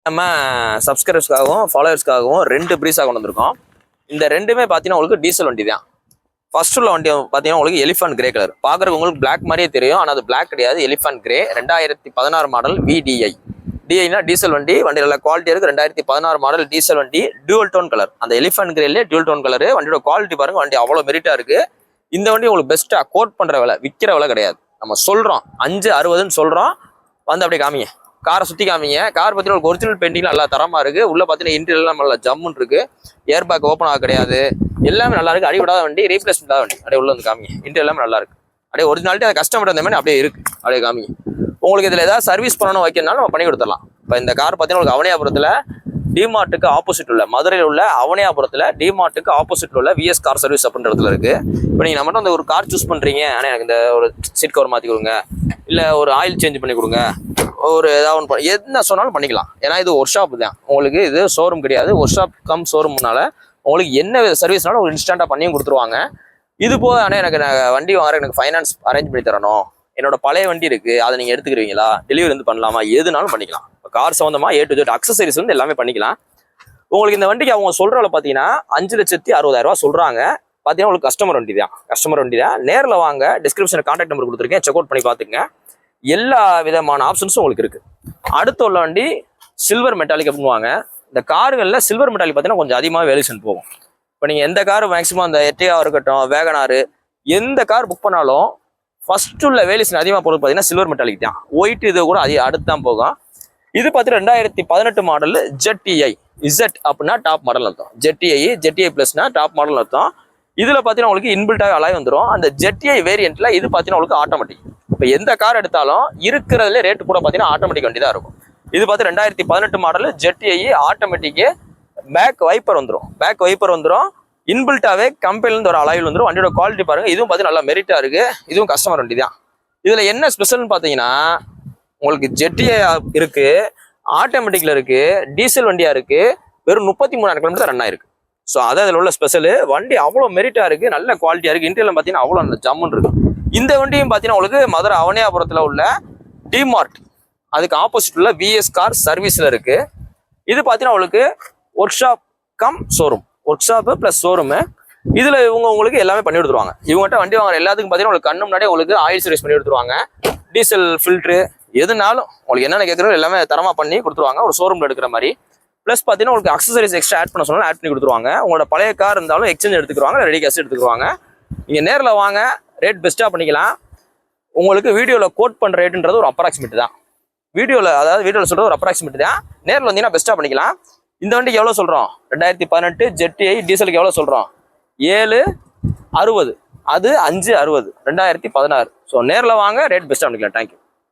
நம்ம சப்ஸ்கிரைபர்ஸ்க்காகவும் ஃபாலோவர்ஸ்க்காகவும் 2 ப்ரீஸாக கொண்டு வந்திருக்கோம். இந்த ரெண்டுமே பார்த்தீங்கன்னா உங்களுக்கு டீசல் வண்டி தான். ஃபர்ஸ்ட் உள்ள வண்டி பார்த்தீங்கன்னா உங்களுக்கு எலிஃபண்ட் கிரே கலர். பார்க்குறதுக்கு உங்களுக்கு பிளாக் மாதிரியே தெரியும், ஆனால் அது பிளாக் கிடையாது. Elephant grey 2016 model VDI. டிஐனா டீசல் வண்டி, வண்டி நல்ல குவாலிட்டி இருக்குது. 2016 மாடல் டீசல் வண்டி, டியூல் டோன் கலர். அந்த எலிஃபண்ட் கிரேலே டியூல் டோன் கலர். வண்டியோட குவாலிட்டி பாருங்க, வண்டி அவ்வளோ மெரிட்டாக இருக்குது. இந்த வண்டி உங்களுக்கு பெஸ்ட்டாக கோட் பண்ணுற விலை, விற்கிற விலை கிடையாது. நம்ம சொல்கிறோம் 560ன்னு சொல்கிறோம். வந்து அப்படியே காமிங்க, காரை சுற்றி காமிங்க. கார் பார்த்தீங்கன்னா உங்களுக்கு ஒரிஜினல் பெயிண்டிங்லாம் நல்லா தரமாக இருக்குது. உள்ளே பார்த்தீங்கன்னா இன்டீரியர்லாம் நல்லா ஜம்முன்னு இருக்குது. ஏர் பேக் ஓப்பன் ஆக கிடையாது, எல்லாமே நல்லா இருக்குது. அடிவிடாத வண்டி, ரீப்ளேஸ்மெண்ட் இல்லாத வண்டி. அப்படியே உள்ள வந்து காமிங்க, இன்டீரியர் எல்லாமே நல்லா இருக்குது. அப்படியே ஒரிஜினாலிட்டி அந்த கஸ்டமர் அந்த மாதிரி அப்படியே இருக்குது. அப்படியே காமிங்க. உங்களுக்கு இதில் ஏதாவது சர்வீஸ் பண்ணணும் வைக்கணும்னாலும் நம்ம பண்ணி கொடுத்துடலாம். இப்போ இந்த கார் பார்த்தீங்கன்னா உங்களுக்கு அவனியாபுரத்தில் டிமார்ட்டுக்கு ஆப்போசிட் உள்ள, மதுரையில் உள்ள அவனியாபுரத்தில் டிமார்ட்டுக்கு ஆப்போசிட் உள்ள விஎஸ் கார் சர்வீஸ் அப்படின்ற இடத்துல இருக்குது. இப்போ நீங்கள் நம்மகிட்ட அந்த ஒரு கார் சூஸ் பண்ணுறீங்க, ஆனால் எனக்கு இந்த ஒரு சீட் கவர் மாற்றி கொடுங்க, இல்லை ஒரு ஆயில் சேஞ்ச் பண்ணி கொடுங்க, ஒரு ஏதாவது ஒன்று என்ன சொன்னாலும் பண்ணிக்கலாம். ஏன்னா இது ஒர்க் ஷாப் தான், உங்களுக்கு இது ஷோரூம் கிடையாது. ஒர்க் ஷாப் கம் ஷோரூம்னால உங்களுக்கு என்ன சர்வீஸ்னாலும் ஒரு இன்ஸ்டண்ட்டாக பண்ணியும் கொடுத்துருவாங்க. இது போக ஆனால் எனக்கு வண்டி வாங்குற எனக்கு ஃபைனான்ஸ் அரேஞ்ச் பண்ணி தரணும், என்னோட பழைய வண்டி இருக்குது, அதை நீங்கள் எடுத்துக்கிறீங்களா, டெலிவரி வந்து பண்ணலாமா, எதுனாலும் பண்ணிக்கலாம். இப்போ கார் சம்மந்தமாக A to Z அக்சசரிஸ் வந்து எல்லாமே பண்ணிக்கலாம். உங்களுக்கு இந்த வண்டிக்கு அவங்க சொல்கிறவள பார்த்தீங்கன்னா 5,60,000 சொல்கிறாங்க. பார்த்தீங்கன்னா உங்களுக்கு கஸ்டமர் வண்டி தான். நேரில் வாங்க, டிஸ்கிரிப்ஷனில் கான்டாக்ட் நம்பர் கொடுத்துருக்கேன், செக் அவுட் பண்ணி பார்த்துங்க. எல்லா விதமான ஆப்ஷன்ஸும் உங்களுக்கு இருக்குது. அடுத்த உள்ள வண்டி சில்வர் மெட்டாலிக் அப்படின்வாங்க. இந்த கார்களில் சில்வர் மெட்டாலிக் பார்த்தீங்கன்னா கொஞ்சம் அதிகமாக வேல்யூஷன் போகும். இப்போ நீங்கள் எந்த கார் மேக்ஸிமம் அந்த எர்டிகா இருக்கட்டும், வேகனாரு, எந்த கார் புக் பண்ணாலும் ஃபர்ஸ்ட் உள்ள வேல்யூஷன் அதிகமாக போகிறது பார்த்தீங்கன்னா சில்வர் மெட்டாலிக் தான். ஒயிட் இது கூட அடுத்து தான் போகும். இது பார்த்தீங்கன்னா 2018 மாடல் ZTI. இசட் அப்படின்னா டாப் மாடல் அர்த்தம். ZTI ப்ளஸ்னா டாப் மாடல் அர்த்தம். இதில் பார்த்தீங்கன்னா உங்களுக்கு இன்பில்ட்டாக அலாய் வந்துடும். அந்த ZTI வேரியண்ட்டில் இது பார்த்தீங்கன்னா உங்களுக்கு ஆட்டோமேட்டிக். இப்போ எந்த கார் எடுத்தாலும் இருக்கிறதுல ரேட்டு கூட பார்த்தீங்கன்னா ஆட்டோமேட்டிக் வண்டி தான் இருக்கும். இது பார்த்து 2018 model ZTI automatic. Back wiper வந்துடும். இன்பில்ட்டாவே கம்பெனிலேருந்து ஒரு அலாயில் வந்துடும். வண்டியோட குவாலிட்டி பாருங்கள், இதுவும் பார்த்தீங்கன்னா நல்லா மெரிட்டாக இருக்குது. இதுவும் கஸ்டமர் வண்டி தான். இதில் என்ன ஸ்பெஷல்னு பார்த்தீங்கன்னா உங்களுக்கு ZTI இருக்குது, ஆட்டோமேட்டிக்கில் இருக்குது, டீசல் வண்டியாக இருக்குது. வெறும் 33,000 கிலோமீட்டர் ரன் ஆயிருக்கு. ஸோ அதை அதில் உள்ள ஸ்பெஷலு. வண்டி அவ்வளோ மெரிட்டாக இருக்குது, நல்ல குவாலிட்டியாக இருக்குது. இன்டீரியர் பார்த்தீங்கன்னா அவ்வளோ நல்ல ஜம்முன்னு இருக்குது. இந்த வண்டியும் பார்த்தீங்கன்னா உங்களுக்கு மதுரை அவனியாபுரத்தில் உள்ள டிமார்ட் அதுக்கு ஆப்போசிட் உள்ள விஎஸ் கார் சர்வீஸில் இருக்குது. இது பார்த்தீங்கன்னா உங்களுக்கு work shop come showroom, work shop plus showroom. இதில் உங்களுக்கு எல்லாமே பண்ணி கொடுத்துருவாங்க. இவங்ககிட்ட வண்டி வாங்குற எல்லாத்துக்கும் பார்த்தீங்கன்னா உங்களுக்கு கண்ணு முன்னாடியே உங்களுக்கு ஆயில் சர்வீஸ் பண்ணி கொடுத்துருவாங்க. டீசல் ஃபில்ட்ரு எதுனாலும் உங்களுக்கு என்னென்ன கேட்குறோம் எல்லாமே தரமாக பண்ணி கொடுத்துருவாங்க, ஒரு ஷோரூமில் எடுக்கிற மாதிரி. ப்ளஸ் பார்த்தீங்கன்னா உங்களுக்கு அக்சசரிஸ் எக்ஸ்ட்ரா ஆட் பண்ண சொன்னாலும் ஆட் பண்ணி கொடுத்துருவாங்க. உங்களோட பழைய கார் இருந்தாலும் எக்ஸ்சேஞ்ச் எடுத்துக்குவாங்க, ரெடி கேஷ் எடுத்துக்குவாங்க. நீங்கள் நேரில் வாங்க, ரேட் பெஸ்ட்டாக பண்ணிக்கலாம். உங்களுக்கு வீடியோவில் கோட் பண்ணுற ரேட்டுன்றது ஒரு அப்ராக்சிமேட் தான். வீடியோவில் சொல்கிற ஒரு அப்ராக்சிமேட் தான். நேரில் வந்தீங்கன்னா பெஸ்ட்டாக பண்ணிக்கலாம். இந்த வண்டிக்கு எவ்வளோ சொல்கிறோம்? 2018 ZTI டீசலுக்கு எவ்வளோ சொல்கிறோம்? 760. அது 560 2016. ஸோ நேரில் வாங்க, ரேட் பெஸ்ட்டாக பண்ணிக்கலாம். தேங்க்யூ.